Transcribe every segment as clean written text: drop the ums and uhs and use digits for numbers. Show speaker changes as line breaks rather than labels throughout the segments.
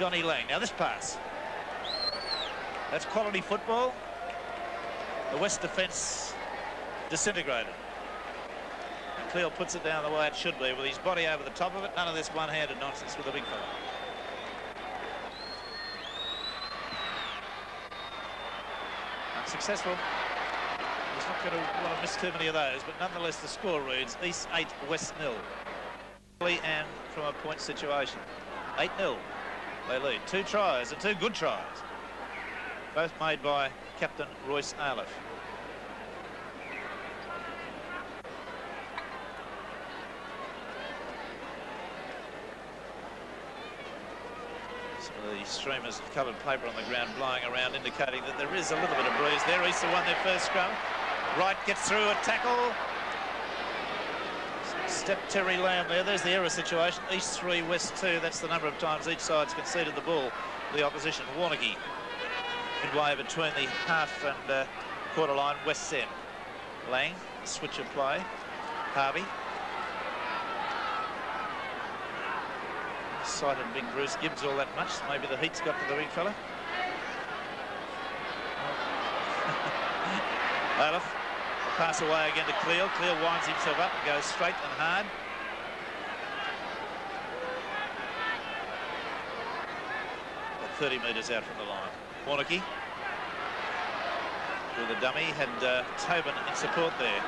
Johnny Lang. Now this pass. That's quality football. The West defence disintegrated. And Cleal puts it down the way it should be with his body over the top of it. None of this one-handed nonsense with the big fella. Unsuccessful. He's not going to want to miss too many of those, but nonetheless the score reads East 8, West 0. And from a point situation. 8-0. They lead. 2 tries and 2 good tries. Both made by Captain Royce Ayliffe. Some of the streamers of coloured paper on the ground blowing around, indicating that there is a little bit of breeze there. Easter won their first scrum. Wright gets through a tackle. Step Terry Lamb there. There's the error situation. East 3, West 2. That's the number of times each side's conceded the ball. The opposition. Warneke midway between the half and quarter line. West end. Lang, switch of play. Harvey. Sighted big Bruce Gibbs all that much. Maybe the heat's got to the big fella. Ayliffe. Pass away again to Cleal. Cleal winds himself up and goes straight and hard. About 30 metres out from the line. Warneke with a dummy. Had Tobin in support there,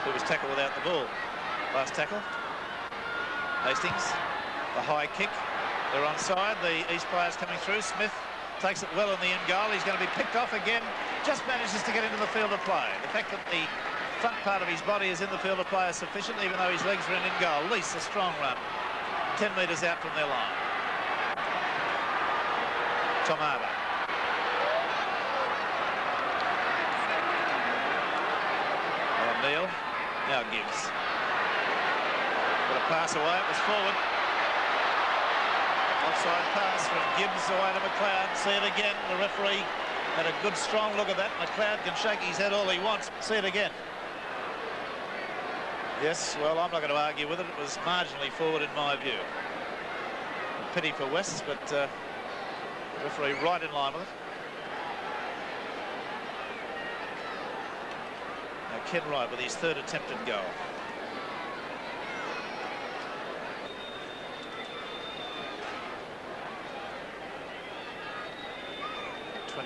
who was tackled without the ball. Last tackle. Hastings. The high kick. They're onside. The East players coming through. Smith takes it well in the end goal. He's going to be picked off again. Just manages to get into the field of play. The fact that the front part of his body is in the field of play is sufficient, even though his legs are in goal. Lease, a strong run. 10 metres out from their line. Tom Arbour. O'Neill. Now Gibbs. Got a pass away. It was forward. Offside pass from Gibbs away to McLeod. See it again. The referee had a good, strong look at that. McLeod can shake his head all he wants. See it again. Yes, well, I'm not going to argue with it. It was marginally forward in my view. A pity for West, but the referee right in line with it. Now Ken Wright with his 3rd attempted goal.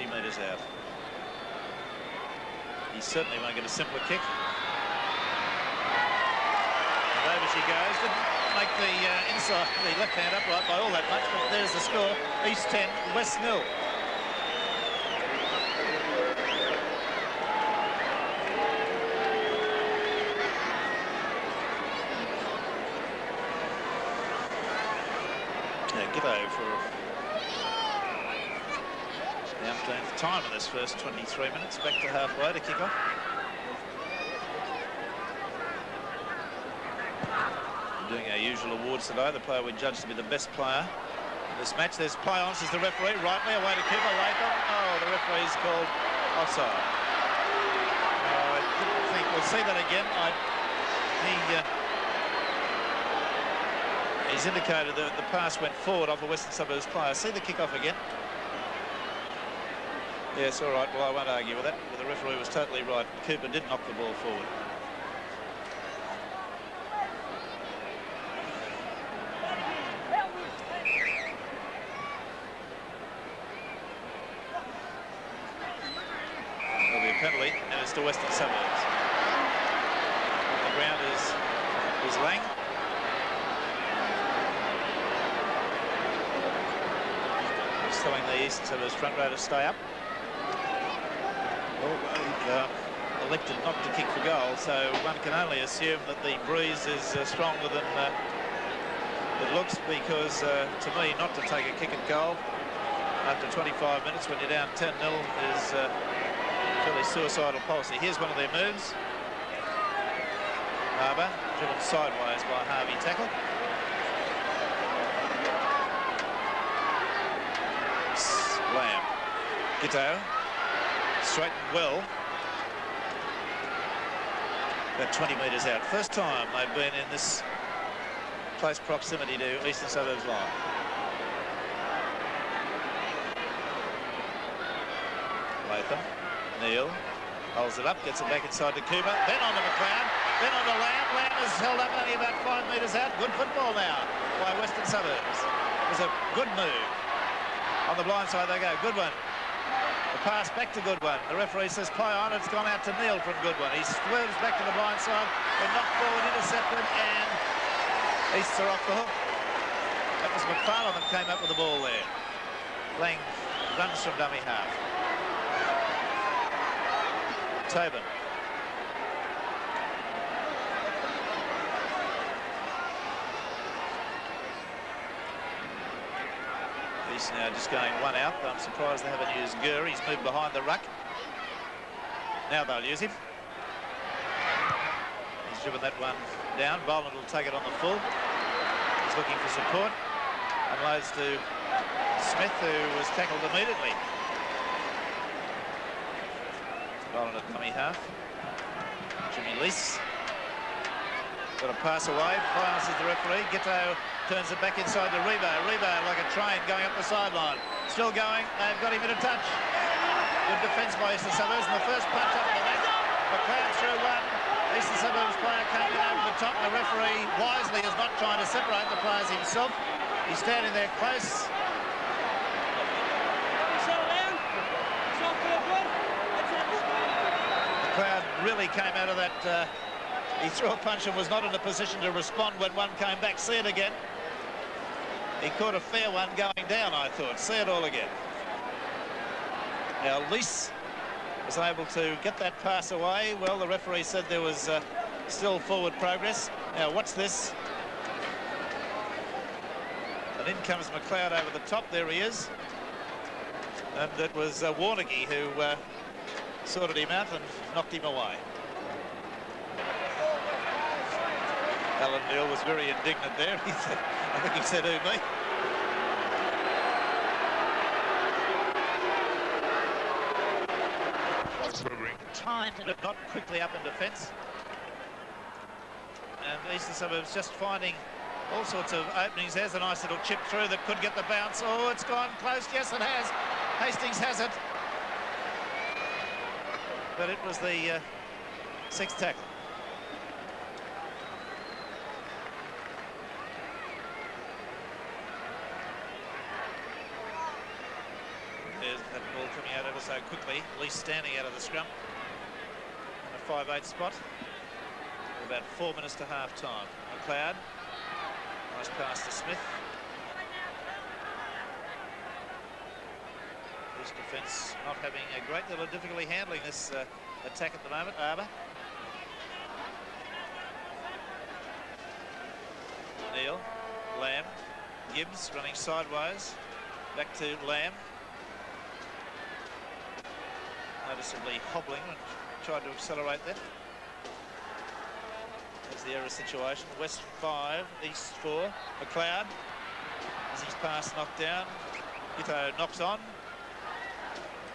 Metres out. He certainly won't get a simpler kick. And over she goes. Didn't make the inside, the left hand upright by all that much, but there's the score. East 10, West 0. Yeah, Gitto for the umpteenth time in this first 23 minutes. Back to halfway to kick off. Doing our usual awards today. The player we judge to be the best player in this match. There's play on, says the referee. Rightly away to Cooper. Latham. Oh, the referee's called offside. I didn't think we'll see that again. He's indicated that the pass went forward off a Western Suburbs player. See the kick off again. Yes, all right. Well, I won't argue with that. But the referee was totally right. Cooper did knock the ball forward. There'll be a penalty, and it's to Western Suburbs. On the ground is Lang. He's telling the Eastern Suburbs front row to stay up. Elected not to kick for goal, so one can only assume that the breeze is stronger than it looks, because to me, not to take a kick at goal after 25 minutes when you're down 10-0 is fairly suicidal policy. Here's one of their moves. Arbour, driven sideways by Harvey tackle. Lamb. Gitto. Straightened well. About 20 metres out. First time they've been in this close proximity to Eastern Suburbs line. Latham, Neal, holds it up, gets it back inside to Cooper, then on to McLeod, then on to Lamb. Lamb is held up only about 5 metres out. Good football now by Western Suburbs. It was a good move. On the blind side they go, Goodwin. The pass back to Goodwin. The referee says play on. It's gone out to Neal from Goodwin. He swerves back to the blind side. They're knocked forward, intercepted, and Easts are off the hook. That was McFarlane that came up with the ball there. Lang runs from dummy half. Tobin. He's now just going one out. I'm surprised they haven't used Gurr. He's moved behind the ruck. Now they'll use him. He's driven that one down. Boland will take it on the full. He's looking for support. Unloads to Smith, who was tackled immediately. Boland at dummy half. Jimmy Lease. Got a pass away. Finances the referee. Gitto turns it back inside to Rebo. Rebo like a train going up the sideline. Still going. They've got him in a touch. Good defence by Eastern Suburbs. And the first punch up the back. McLeod through one. Eastern Suburbs player came in over the top. The referee wisely is not trying to separate the players himself. He's standing there close. McLeod really came out of that. He threw a punch and was not in a position to respond when one came back. See it again. He caught a fair one going down, I thought. See it all again. Now, Lease was able to get that pass away. Well, the referee said there was still forward progress. Now, watch this. And in comes McLeod over the top. There he is. And it was Warneke who sorted him out and knocked him away. Alan Neal was very indignant there. He said, I think he said, who, me? Time to not quickly up in defence. And Eastern Suburbs just finding all sorts of openings. There's a nice little chip through that could get the bounce. Oh, it's gone close. Yes, it has. Hastings has it. But it was the sixth tackle. There's that ball coming out ever so quickly. Least standing out of the scrum. In a 5-8 spot. About 4 minutes to half time. McLeod. Nice pass to Smith. This defence not having a great deal of difficulty handling this attack at the moment. Arbour. Neal. Lamb. Gibbs running sideways. Back to Lamb. Noticeably hobbling and tried to accelerate that. There's the error situation. West 5, East 4. McLeod, as his pass knocked down. Gitto knocks on.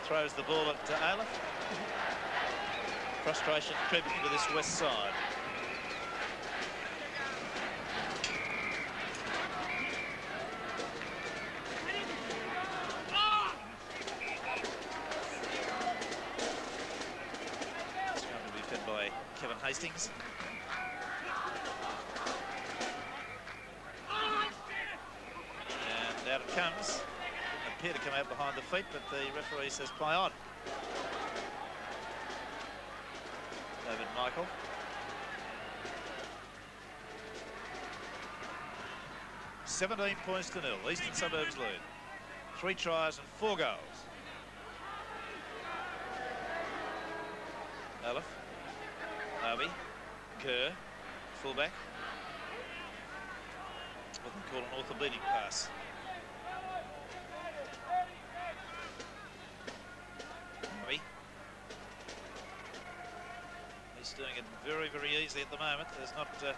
Throws the ball at Aleph. Frustration creeping into this west side. It's going to be fed by Kevin Hastings. And out it comes. Didn't appear to come out behind the feet, but the referee says play on. David Michael. $17 points to 0. Eastern Suburbs lead. 3 tries and 4 goals. Aleph. Harvey. Kerr. Fullback. What they call an orthopedic pass. Harvey. He's doing it very, very easily at the moment. There's not a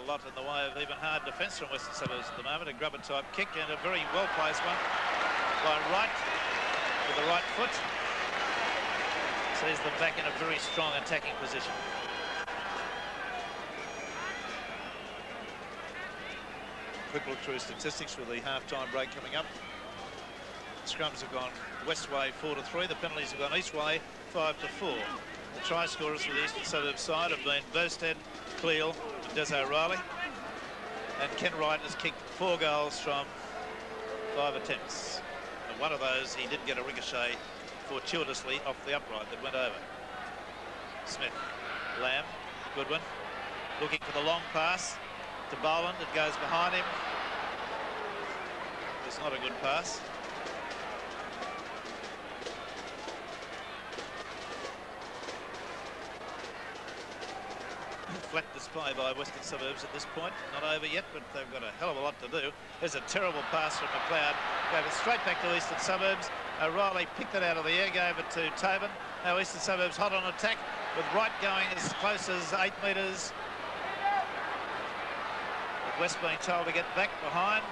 lot in the way of even hard defence from Western Suburbs at the moment. A grubber type kick and a very well placed one by Wright with the right foot. Sees them back in a very strong attacking position. Quick look through statistics with the half-time break coming up. scrums have gone west way 4-3. The penalties have gone east way 5-4. The try scorers for the Eastern Suburbs side have been Burstead, Cleal and Des O'Reilly. And Ken Wright has kicked 4 goals from 5 attempts. And one of those, he did get a ricochet fortuitously off the upright that went over. Smith, Lamb, Goodwin, looking for the long pass to Boland. It goes behind him. It's not a good pass. Flat display by Western Suburbs at this point. Not over yet, but they've got a hell of a lot to do. There's a terrible pass from McLeod. Gave it straight back to Eastern Suburbs. O'Reilly picked it out of the air, gave it to Tobin. Now Eastern Suburbs hot on attack, with Wright going as close as 8 metres. With West being told to get back behind.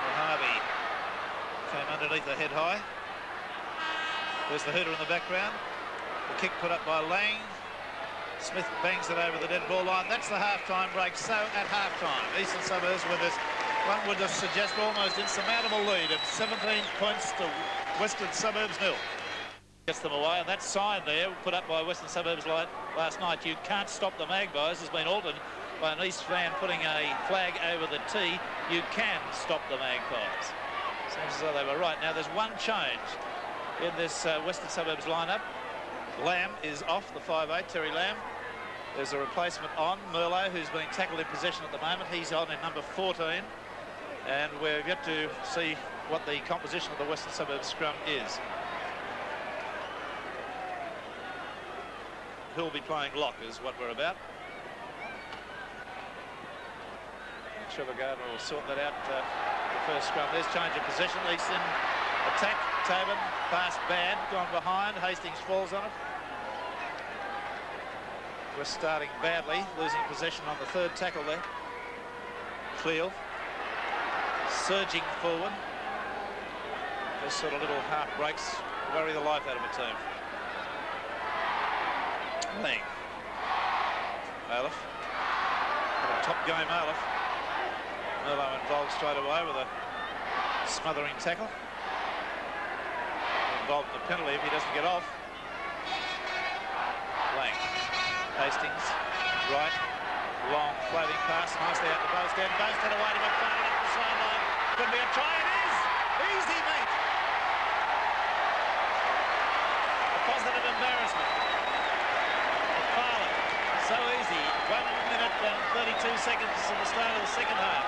Well, Harvey came underneath the head high. There's the hooter in the background. The kick put up by Lang. Smith bangs it over the dead ball line. That's the half-time break. So at half-time, Eastern Suburbs with this, one would just suggest almost insurmountable lead of 17 points to Western Suburbs 0. Gets them away, and that sign there put up by Western Suburbs last night, "You can't stop the Magpies," has been altered by an East fan putting a flag over the T. "You can stop the Magpies." Seems as though they were right. Now there's one change in this Western Suburbs lineup. Lamb is off, the 5'8", Terry Lamb. There's a replacement on, Merlot, who's being tackled in possession at the moment. He's on in number 14. And we're yet to see what the composition of the Western Suburbs scrum is. Who'll be playing lock is what we're about. Trevor Gardner will sort that out the first scrum. There's change of possession. Eastern attack. Tobin, pass bad, gone behind. Hastings falls on it. We're starting badly, losing possession on the 3rd tackle there. Cleal surging forward. Those sort of little half breaks worry the life out of a team. Lang. Aleph. What a top game, Aleph. Merlot involved straight away with a smothering tackle. Involved in the penalty if he doesn't get off. Lang. Hastings. Right. Long floating pass. Nicely out to Bowstead. Bowstead away to McFarlane up the sideline. Could be a try. It is! Easy, mate! A positive embarrassment. McFarlane. So easy. 1 minute and 32 seconds to the start of the second half.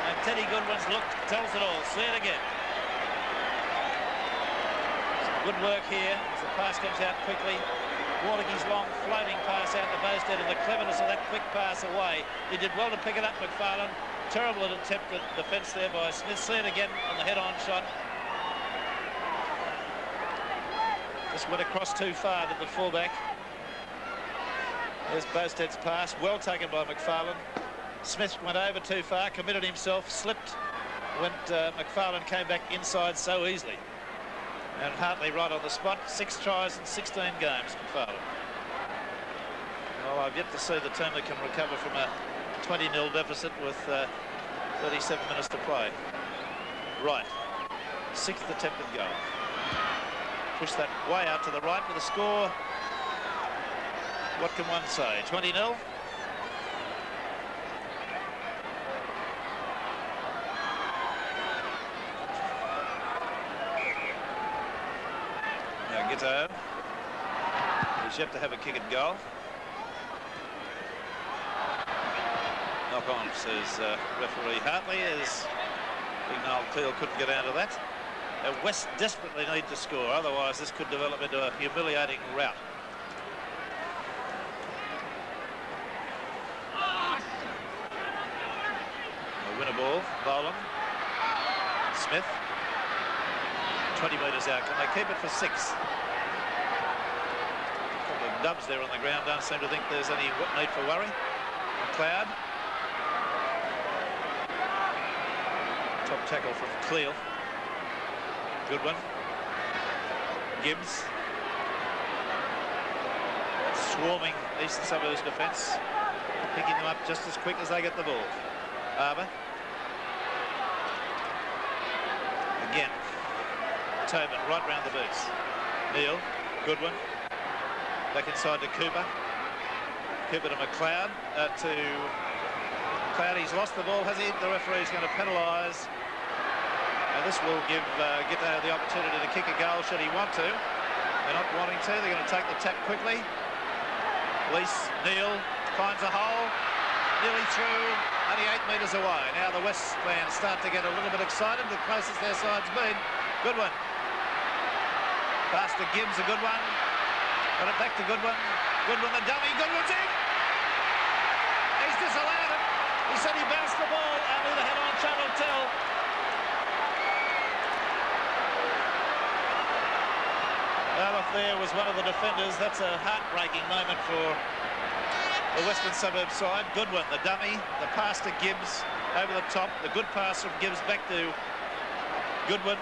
And Teddy Goodwin's look tells it all. See it again. Good work here as the pass comes out quickly. Warnicki's long floating pass out to Bowstead, and the cleverness of that quick pass away. He did well to pick it up, McFarlane. Terrible attempt at defence there by Smith. See it again on the head-on shot. Just went across too far to the fullback. There's Bowstead's pass, well taken by McFarlane. Smith went over too far, committed himself, slipped. McFarlane came back inside so easily. And Hartley right on the spot. 6 tries in 16 games, McFarlane. Well, I've yet to see the team that can recover from a 20-0 deficit with 37 minutes to play. Right. 6th attempted goal. Push that way out to the right with a score. What can one say? 20-0. Gitto. He's yet to have a kick at goal. Knock on, says referee Hartley, as big Noel Cleal couldn't get out of that. West desperately need to score, otherwise this could develop into a humiliating rout. They win a ball. Boland. Smith. 20 metres out. Can they keep it for 6? Dubs there on the ground don't seem to think there's any need for worry. McLeod. Top tackle from Cleal. Good one. Gibbs. Swarming Eastern Suburbs defence. Picking them up just as quick as they get the ball. Arbour. Tobin, right round the boots. Neal, Goodwin, back inside to Cooper. Cooper to McLeod, to McLeod. He's lost the ball, has he? The referee's going to penalise. And this will give Gitto the opportunity to kick a goal should he want to. They're not wanting to. They're going to take the tap quickly. Lease, Neal finds a hole. Nearly through, only 8 metres away. Now the West fans start to get a little bit excited. The closest their side's been. Goodwin. Pass to Gibbs, a good one. Got it back to Goodwin. Goodwin the dummy. Goodwin's in. He's disallowed it. He said he bounced the ball. Only the head-on shot will tell. Well, if there was one of the defenders, that's a heartbreaking moment for the Western Suburbs side. Goodwin, the dummy, the pass to Gibbs over the top. The good pass from Gibbs back to Goodwin.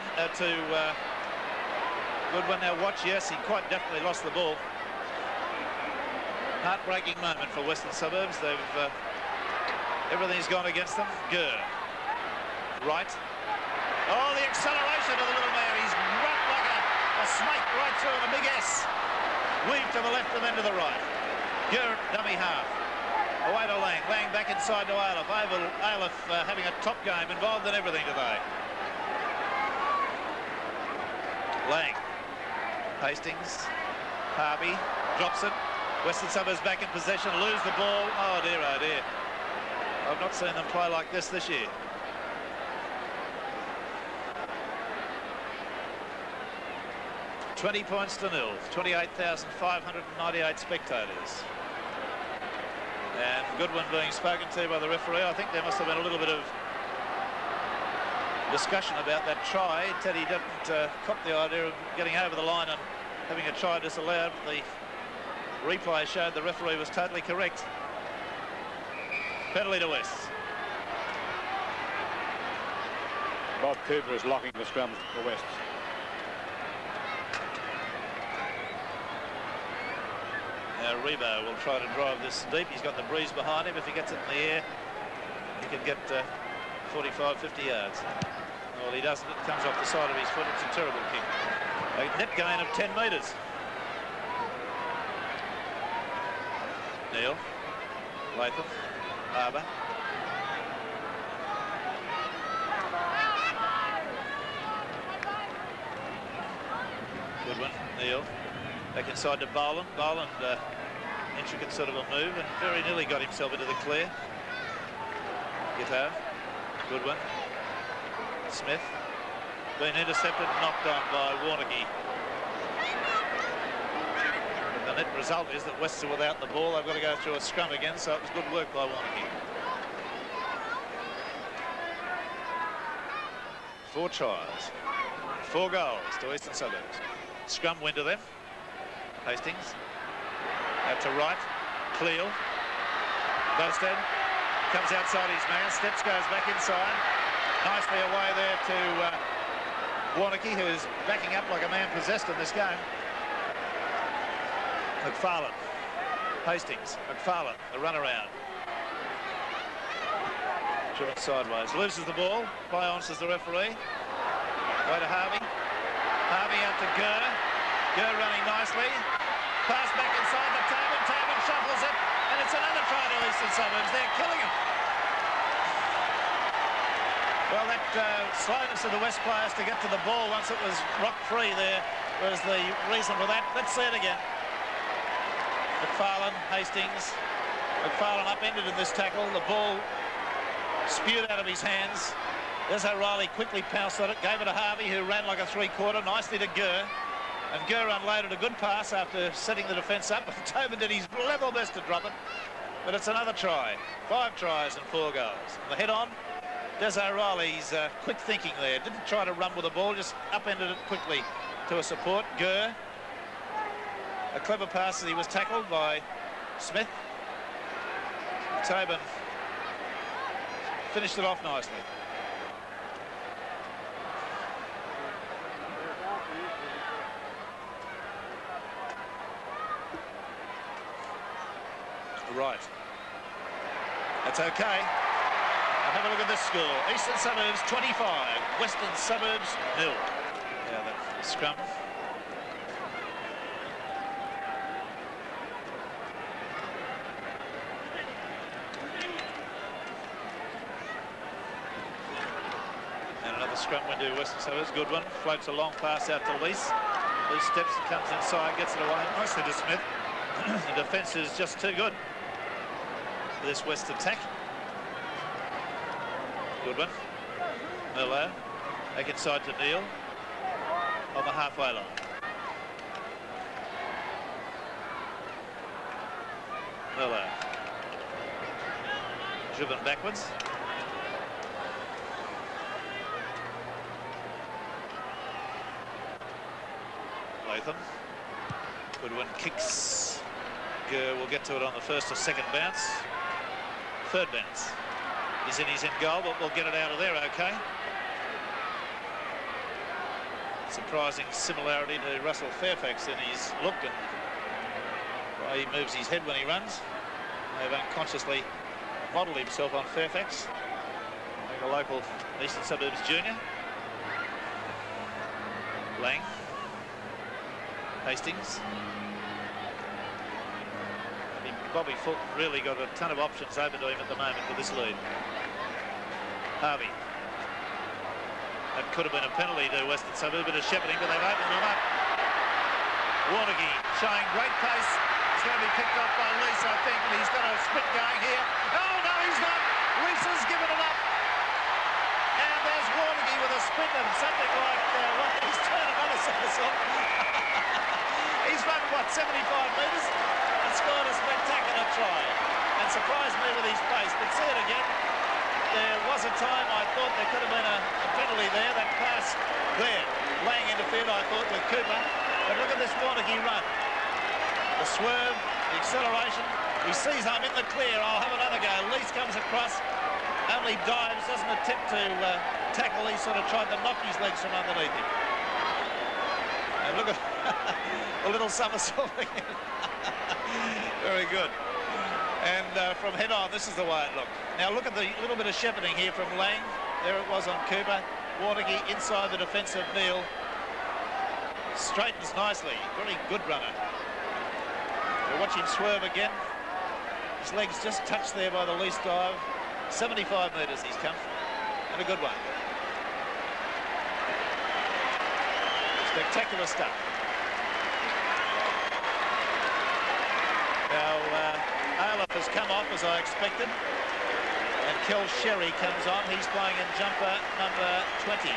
Goodwin now watch, yes, he quite definitely lost the ball. Heartbreaking moment for Western Suburbs. They've everything's gone against them. Gurr. Right. Oh, the acceleration of the little man. He's run like a snake right through in a big S. Weave to the left and then to the right. Gurr, dummy half. Away to Lang. Lang back inside to Aleph. Aleph having a top game, involved in everything today. Lang. Hastings. Harvey. Drops it. Western Suburbs back in possession. Lose the ball. Oh dear, oh dear. I've not seen them play like this year. $20 points to 0. 28,598 spectators. And Goodwin being spoken to by the referee. I think there must have been a little bit of discussion about that try. Teddy didn't cop the idea of getting over the line and having a try disallowed. The replay showed the referee was totally correct. Penalty to West.
Bob Cooper is locking the scrum for West.
Now Rebo will try to drive this deep. He's got the breeze behind him. If he gets it in the air, he can get 45, 50 yards. Well, he doesn't. It comes off the side of his foot. It's a terrible kick. A net gain of 10 metres. Neal. Latham. Harbour. Goodwin. Neal. Back inside to Boland. Boland, intricate sort of a move, and very nearly got himself into the clear. Gitto. Goodwin. Smith. Been intercepted and knocked on by Warneke. The net result is that Wests are without the ball. They've got to go through a scrum again, so it was good work by Warneke. 4 tries. 4 goals to Eastern Suburbs. Scrum win to them. Hastings. Out to right. Cleal. Bosted. Comes outside his man. Steps, goes back inside. Nicely away there to Warneke, who is backing up like a man possessed in this game. McFarlane. Hastings. McFarlane. The runaround. Short sideways. Loses the ball. Play on, says the referee. Way to Harvey. Harvey out to Gurr. Gurr running nicely. Pass back inside the Tobin. Tobin shuffles it. And it's another try to Eastern Suburbs. They're killing him. Well, that slowness of the West players to get to the ball once it was rock free there was the reason for that. Let's see it again. McFarlane, Hastings. McFarlane upended in this tackle. The ball spewed out of his hands. Des O'Reilly quickly pounced on it, gave it to Harvey, who ran like a 3/4, nicely to Gurr. And Gurr unloaded a good pass after setting the defence up. Tobin did his level best to drop it. But it's another try. 5 tries and 4 goals. The head on. Des O'Reilly's quick thinking there. Didn't try to run with the ball, just upended it quickly to a support. Gurr. A clever pass as he was tackled by Smith. Tobin finished it off nicely. Right. That's okay. Now have a look at this score. Eastern Suburbs 25, Western Suburbs 0. Yeah, the scrum. And another scrum window, Western Suburbs. Good one. Floats a long pass out to Lease. Lease steps and comes inside, gets it away nicely to Smith. The defence is just too good for this West attack. Good one. Merlot. Back inside to Neil on the halfway line. Merlot. Driven backwards. Latham. Good one. Kicks. We'll get to it on the first or second bounce. Third bounce. He's in goal, but we'll get it out of there, okay. Surprising similarity to Russell Fairfax in his look and the way he moves his head when he runs. They've unconsciously modelled himself on Fairfax, like a local Eastern Suburbs junior. Lang. Hastings. Bobby Fulton really got a ton of options open to him at the moment with this lead. Harvey. That could have been a penalty to Western Suburbs, a bit of shepherding, but they've opened them up. Warneggy showing great pace. It's going to be picked off by Lease, I think, and he's got a sprint going here. Oh, no, he's not. Lease has given it up. And there's Warneggy with a sprint and something like, he's turning on a somersault. He's run, what, 75 metres? Scored a spectacular try and surprised me with his pace, but see it again. There was a time I thought there could have been a penalty there. That pass there, Lang interfered, I thought, with Cooper. But look at this Warneggy run. The swerve, the acceleration. He sees I'm in the clear. I'll have another go. Lease comes across, only dives, doesn't attempt to tackle. He sort of tried to knock his legs from underneath him. And look at the little somersaulting. Very good. And from head on, this is the way it looked. Now look at the little bit of shepherding here from Lang. There it was on Cooper. Warneggy inside the defence of Neil. Straightens nicely. Very good runner. We'll watch him swerve again. His legs just touched there by the least dive. 75 metres he's come. And a good one. Spectacular stuff. Now, Ayliffe has come off as I expected, and Kel Sherry comes on. He's playing in jumper number 20.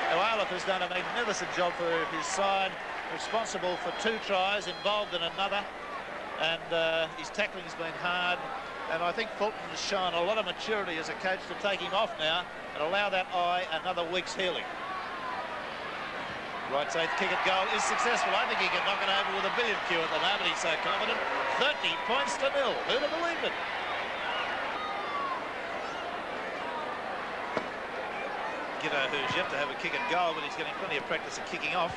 Now, Ayliffe has done a magnificent job for his side, responsible for 2 tries, involved in another, and his tackling's been hard. And I think Fulton has shown a lot of maturity as a coach to take him off now and allow that eye another week's healing. Right side kick at goal is successful. I think he can knock it over with a billiard cue at the moment. He's so confident. 30 points to 0. Who'd have believed it? Giddo, who's yet to have a kick at goal, but he's getting plenty of practice at kicking off.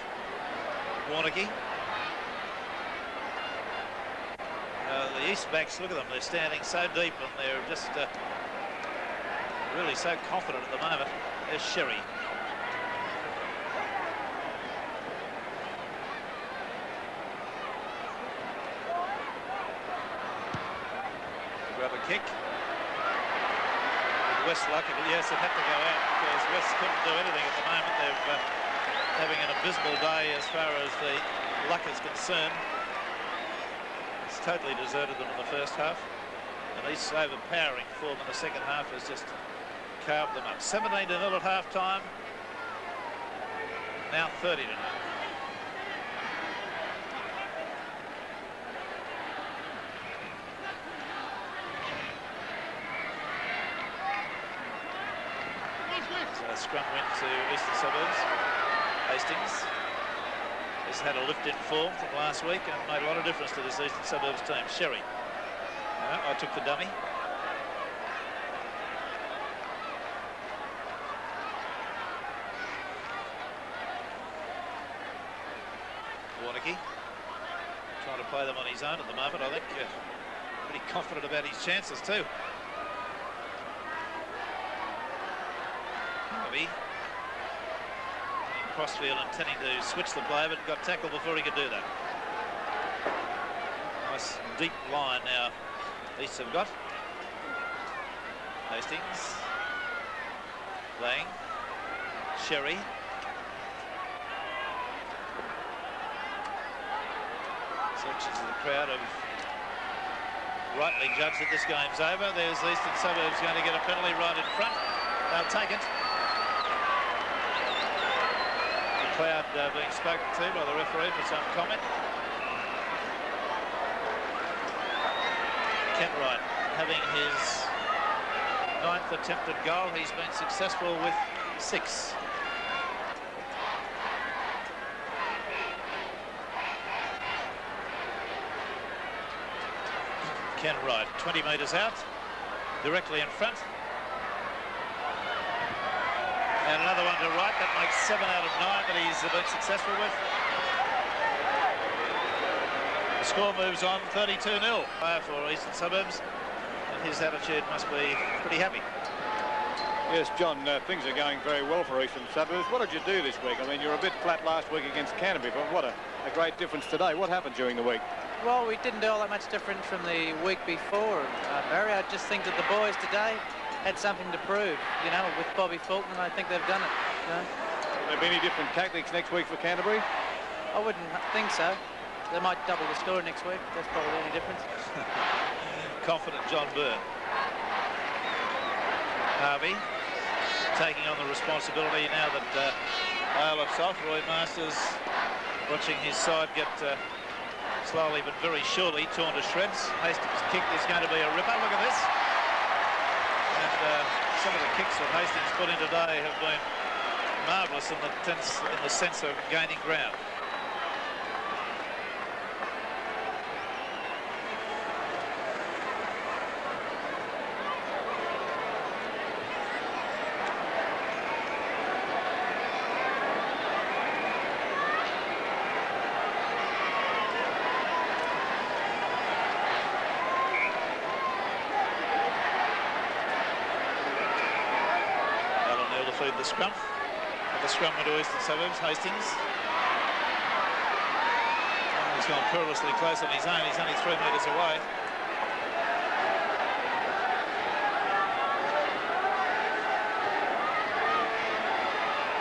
Warneggy. The East backs, look at them. They're standing so deep and they're just really so confident at the moment. There's Sherry. Kick. With West lucky, but yes, it had to go out because West couldn't do anything at the moment. They're having an abysmal day as far as the luck is concerned. It's totally deserted them in the first half, and East's overpowering form in the second half has just carved them up. 17-0 at half time. Now 30-0. Scrum went to Eastern Suburbs. Hastings has had a lift in form from last week and made a lot of difference to this Eastern Suburbs team. Sherry. I took the dummy. Warneggy trying to play them on his own at the moment. I think pretty confident about his chances too. crossfield intending to switch the play, but got tackled before he could do that. Nice deep line now East have got. Hastings. Lang. Sherry. Sections of the crowd have rightly judged that this game's over. There's Eastern Suburbs going to get a penalty right in front. They'll take it. The crowd being spoken to by the referee for some comment. Kenwright having his 9th attempted goal. He's been successful with 6. Kenwright, 20 metres out, directly in front. And another one to right. That makes 7 out of 9 that he's been successful with. The score moves on 32-0 for Eastern Suburbs. And his attitude must be pretty happy.
Yes, John, things are going very well for Eastern Suburbs. What did you do this week? I mean, you were a bit flat last week against Canterbury, but what a great difference today. What happened during the week?
Well, we didn't do all that much different from the week before, Barry. I just think that the boys today had something to prove, you know, with Bobby Fulton, and I think they've done it. You know?
Will there be any different tactics next week for Canterbury?
I wouldn't think so. They might double the score next week. That's probably the only difference.
Confident John Byrne. Harvey taking on the responsibility now that Aylof's off. Roy Masters watching his side get slowly but very surely torn to shreds. Hastings' kick is going to be a ripper. Look at this. And some of the kicks that Hastings put in today have been marvellous in the sense of gaining ground. The scrum. The scrum into Eastern Suburbs. Hastings. He's gone perilously close on his own. He's only 3 metres away.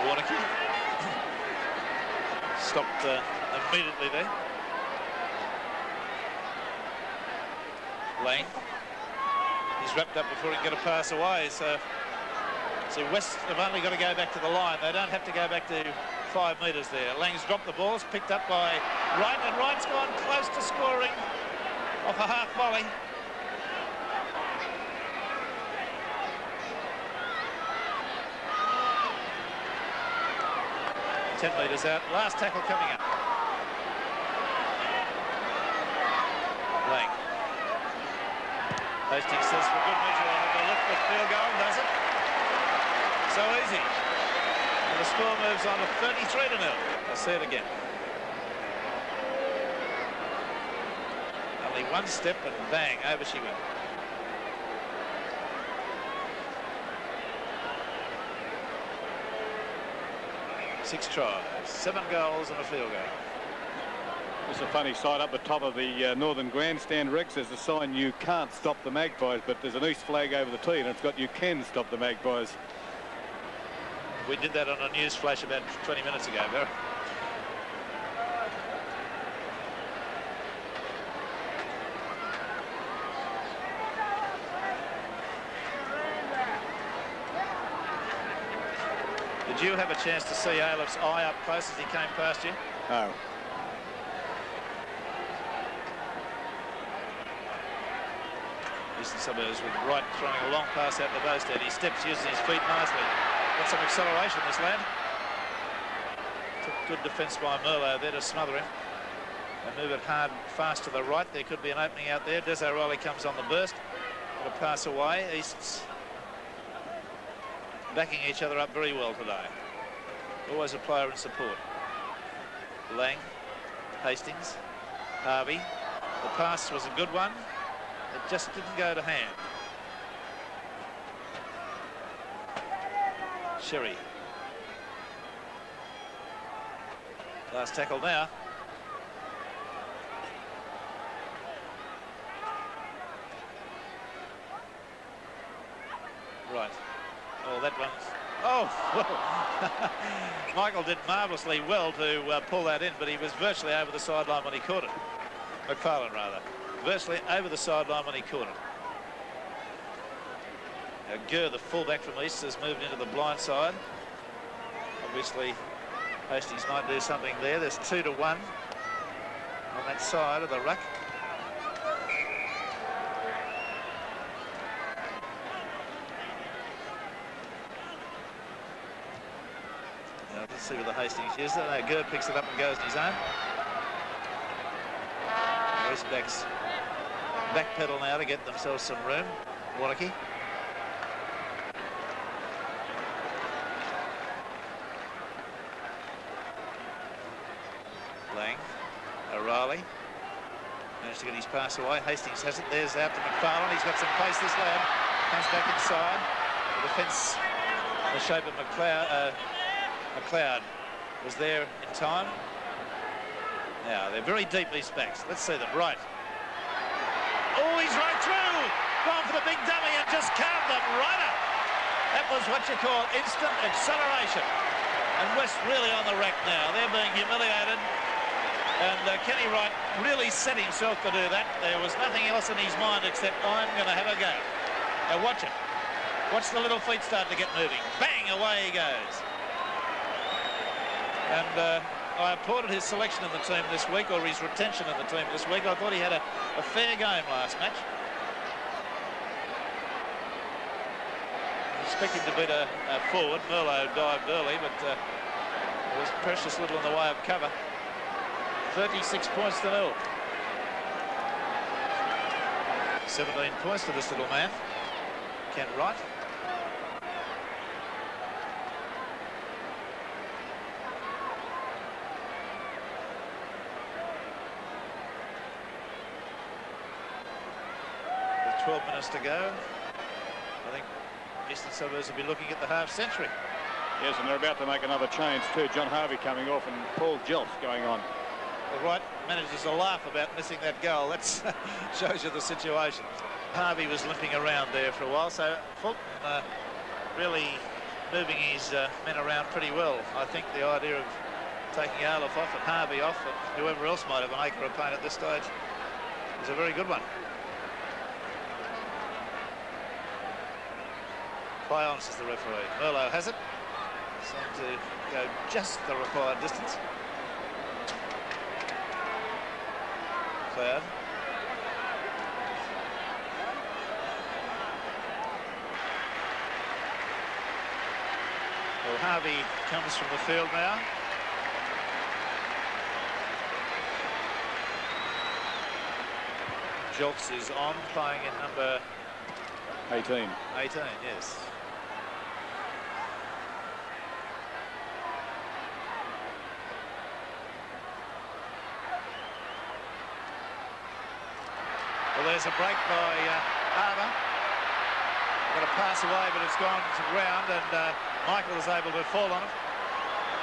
Warnicky. Stopped immediately there. Lane. He's wrapped up before he can get a pass away. So West have only got to go back to the line. They don't have to go back to 5 metres there. Lang's dropped the balls, picked up by Wright, and Wright's gone close to scoring off a half volley. Ten metres out. Last tackle coming up. Lang. Hastings says for good measure, I'll have a look for field goal, does it? So easy. And the score moves on to 33-0. I'll say it again. Only one step and bang, over she went. Six tries, 7 goals and a field goal.
It's a funny sight up the top of the northern grandstand, Rex. There's a sign you can't stop the Magpies, but there's an east flag over the tee and it's got you can stop the Magpies.
We did that on a news flash about 20 minutes ago, Barry. Did you have a chance to see Aylof's eye up close as he came past you?
No.
Eastern Suburbs with Wright throwing a long pass out the bow stand. He steps using his feet nicely. Got some acceleration, this lad. Took good defence by Merlo there to smother him. They move it hard and fast to the right. There could be an opening out there. Des O'Reilly comes on the burst. Got a pass away. East's backing each other up very well today. Always a player in support. Lang, Hastings, Harvey. The pass was a good one. It just didn't go to hand. Sherry. Last tackle now. Right. Oh, that one's... Oh, well. Michael did marvellously well to pull that in, but he was virtually over the sideline when he caught it. McFarlane, rather. Virtually over the sideline when he caught it. Now, Gurr, the fullback from East, has moved into the blind side. Obviously, Hastings might do something there. There's 2-1 on that side of the ruck. Now, let's see what the Hastings uses. No, Gurr picks it up and goes in his own. West backs backpedal now to get themselves some room. Warnocky. Lang. O'Reilly. Managed to get his pass away. Hastings has it. There's out to McFarlane. He's got some pace, this lad. Comes back inside. The defence in the shape of McLeod was there in time. Now, they're very deep, these backs. Let's see them. Right. Oh, he's right through. Gone for the big dummy and just carved them right up. That was what you call instant acceleration. And West really on the rack now. They're being humiliated. And Kenny Wright really set himself to do that. There was nothing else in his mind except, I'm going to have a go. Now watch it. Watch the little feet start to get moving. Bang, away he goes. And I applauded his selection in the team this week, or his retention in the team this week. I thought he had a fair game last match. Expecting to beat a forward. Merlo dived early, but there was precious little in the way of cover. 36 points to 0. 17 points to this little man, Kent Wright. With 12 minutes to go, I think Eastern Suburbs will be looking at the half century.
Yes, and they're about to make another change too. John Harvey coming off and Paul Jelf going on.
Well, Wright manages to laugh about missing that goal. That shows you the situation. Harvey was limping around there for a while, so Fulton really moving his men around pretty well. I think the idea of taking Arloff off and Harvey off, and whoever else might have an acre of paint at this stage, is a very good one. Play on, says the referee. Merlo has it. Seemed to go just the required distance. Cloud. Well, Harvey comes from the field now. Jelks is on, playing in number
18.
18, yes. Well, there's a break by Harbour. Got a pass away, but it's gone to ground, and Michael is able to fall on it.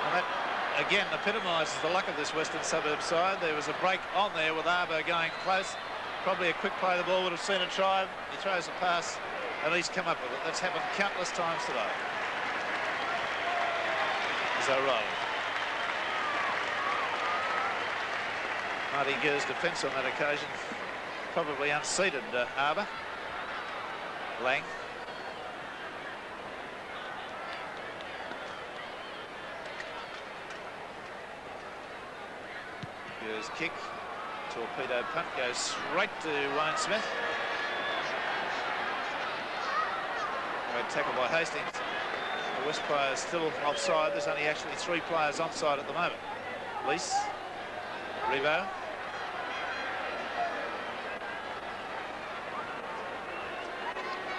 And that, again, epitomises the luck of this Western Suburbs side. There was a break on there with Harbour going close. Probably a quick play of the ball would have seen a try. He throws a pass, and he's come up with it. That's happened countless times today. There's O'Reilly. Marty Gurr's defence on that occasion probably unseated Harbour. Lang. Gurr's kick. Torpedo punt goes straight to Wayne Smith. Great tackle by Hastings. The West player is still offside. There's only actually 3 players onside at the moment. Lease, Revo.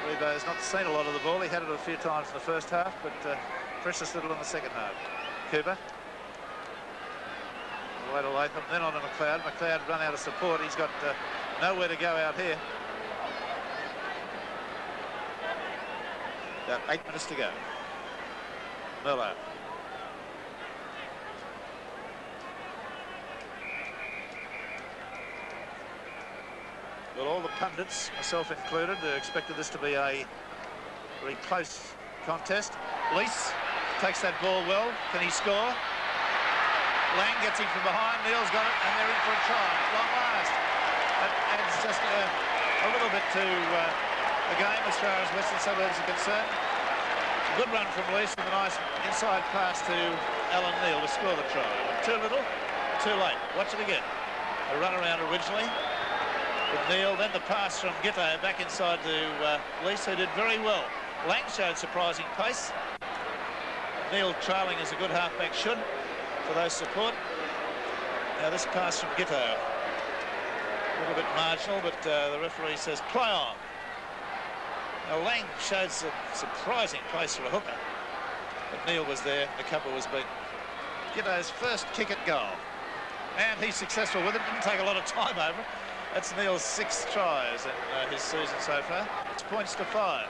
Revo has not seen a lot of the ball. He had it a few times in the first half, but precious little in the second half. Cooper. Away to Latham, then on to McLeod. McLeod run out of support. He's got nowhere to go out here. About 8 minutes to go. Merlo. Well, all the pundits, myself included, expected this to be a very close contest. Lease takes that ball well. Can he score? Lang gets him from behind. Neil's got it, and they're in for a try. Long last. That adds just a little bit to the game as far as Western Suburbs are concerned. Good run from Lease with a nice inside pass to Alan Neil to score the try. But too little, too late. Watch it again. A run around originally with Neil, then the pass from Gitto back inside to Lease, who did very well. Lang showed surprising pace. Neil trailing as a good halfback should for those support. Now this pass from Gitto, a little bit marginal, but the referee says play on. Now Lang showed some surprising pace for a hooker, but Neil was there, the cover was beaten. Gitto's first kick at goal, and he's successful with it. Didn't take a lot of time over it. That's Neil's 6th tries in his season so far. It's points to 5.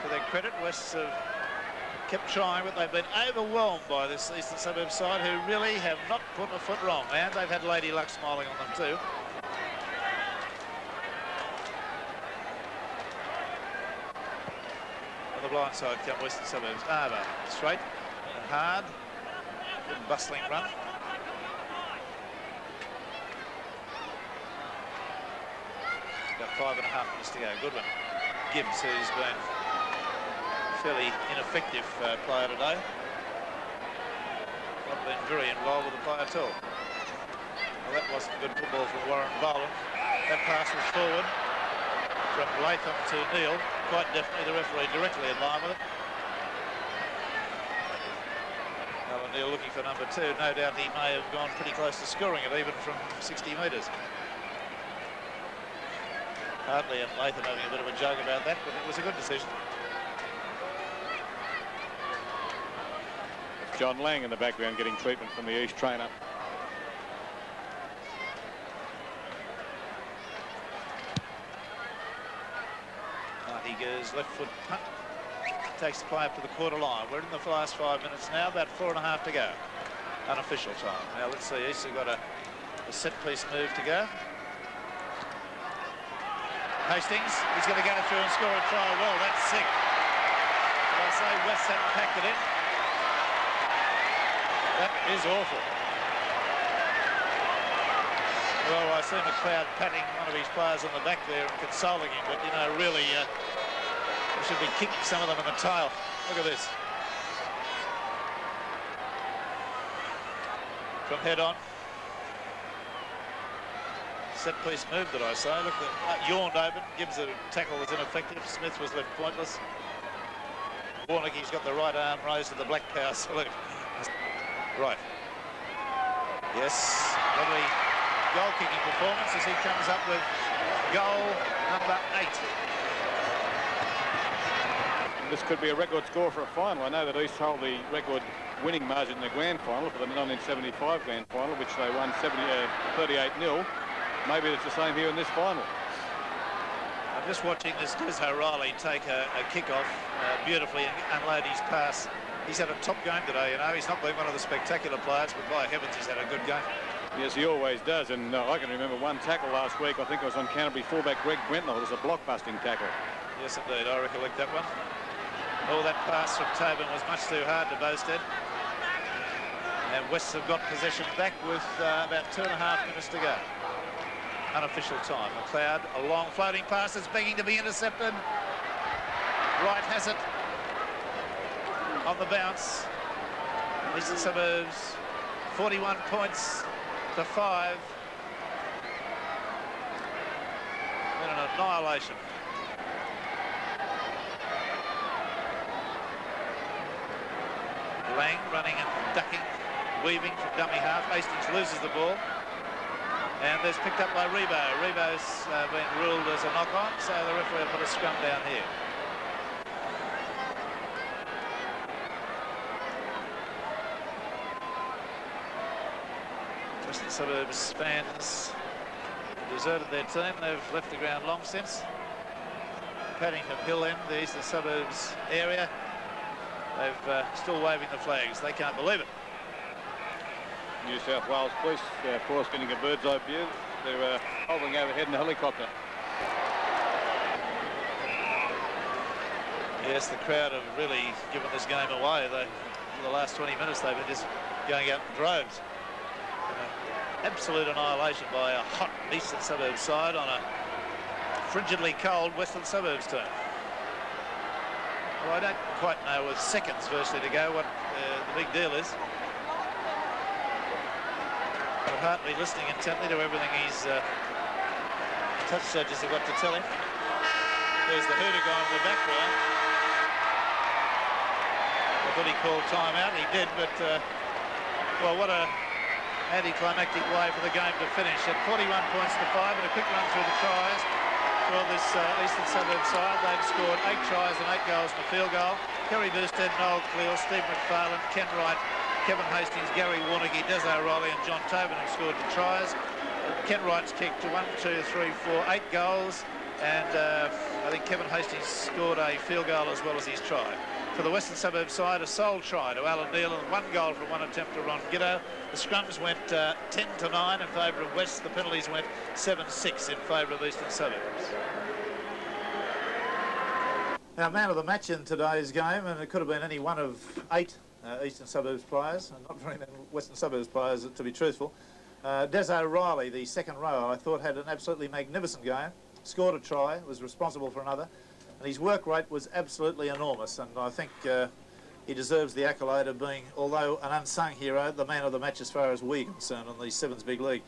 To their credit, Wests have kept trying, but they've been overwhelmed by this Eastern Suburbs side, who really have not put a foot wrong, and they've had Lady Luck smiling on them too. On the blind side come Western Suburbs. Over, straight and hard. Good bustling run. About 5.5 minutes to go. Good one. Gibbs, who's been fairly ineffective player today. Not been very involved with the play at all. Well, that wasn't good football from Warren Boland. That pass was forward from Latham to Neil. Quite definitely the referee directly in line with it. Alan Neil looking for number 2. No doubt he may have gone pretty close to scoring it, even from 60 metres. Hartley and Latham having a bit of a joke about that, but it was a good decision.
John Lang in the background getting treatment from the East trainer.
He goes left foot punt. Takes the play up to the quarter line. We're in the last 5 minutes now, about 4.5 to go. Unofficial time. Now let's see, East have got a set piece move to go. Hastings, he's going to go through and score a try. Well, that's sick. But I say West hadn't packed it in. That is awful. Well, I see McLeod patting one of his players on the back there and consoling him, but, you know, really, we should be kicking some of them in the tail. Look at this. From head on. Set piece move, did I say? Look, yawned open. Gibbs a tackle was ineffective. Smith was left pointless. Warnicki's got the right arm raised to the black power salute. Right. Yes, lovely goal-kicking performance as he comes up with goal number 8.
This could be a record score for a final. I know that East hold the record winning margin in the grand final for the 1975 grand final, which they won 38-0. Maybe it's the same here in this final.
I'm just watching this Des O'Reilly take a kick-off beautifully and unload his pass. He's had a top game today, you know. He's not been one of the spectacular players, but by heavens, he's had a good game.
Yes, he always does, and I can remember one tackle last week. I think it was on Canterbury fullback Greg Brentnell. It was a block-busting tackle.
Yes, indeed. I recollect that one. Oh, that pass from Tobin was much too hard to Bowstead. And Wests have got possession back with about 2.5 minutes to go. Unofficial time. McLeod, a long floating pass is begging to be intercepted. Wright has it on the bounce. Eastern Suburbs 41 points to 5. Then an annihilation. Lang running and ducking, weaving from dummy half. Hastings loses the ball. And there's picked up by Rebo. Rebo's been ruled as a knock-on, so the referee will put a scrum down here. Western Suburbs fans deserted their team. They've left the ground long since. Paddington Hill End, the Eastern Suburbs area. They've still waving the flags. They can't believe it.
New South Wales Police Force getting a bird's eye view. They're hovering overhead in a helicopter.
Yes, the crowd have really given this game away. In the last 20 minutes, they've been just going out in droves. Absolute annihilation by a hot Eastern Suburbs side on a frigidly cold Western Suburbs team. Well, I don't quite know, with seconds virtually to go, what the big deal is. But Hartley listening intently to everything his touch judges have got to tell him. There's the hooter guy in the background. I thought he called time out. He did, but well, what a anticlimactic way for the game to finish. At 41 points to 5, and a quick run through the tries for this Eastern Suburbs side. They've scored 8 tries and 8 goals and a field goal. Kerry Boosted, Noel Cleal, Steve McFarlane, Ken Wright, Kevin Hastings, Gary Warneke, Des O'Reilly and John Tobin have scored the tries. Ken Wright's kicked 1, 2, 3, 4, 8 goals, and I think Kevin Hastings scored a field goal as well as his try. For the Western Suburbs side, a sole try to Alan Neal and 1 goal from 1 attempt to Ron Giddo. The scrums went 10-9 in favour of West. The penalties went 7-6 in favour of Eastern Suburbs. Now, man of the match in today's game, and it could have been any one of 8 Eastern Suburbs players, and not very many Western Suburbs players, to be truthful. Des O'Reilly, the second row, I thought had an absolutely magnificent game. Scored a try, was responsible for another. And his work rate was absolutely enormous, and I think he deserves the accolade of being, although an unsung hero, the man of the match as far as we're concerned on the Sevens Big League.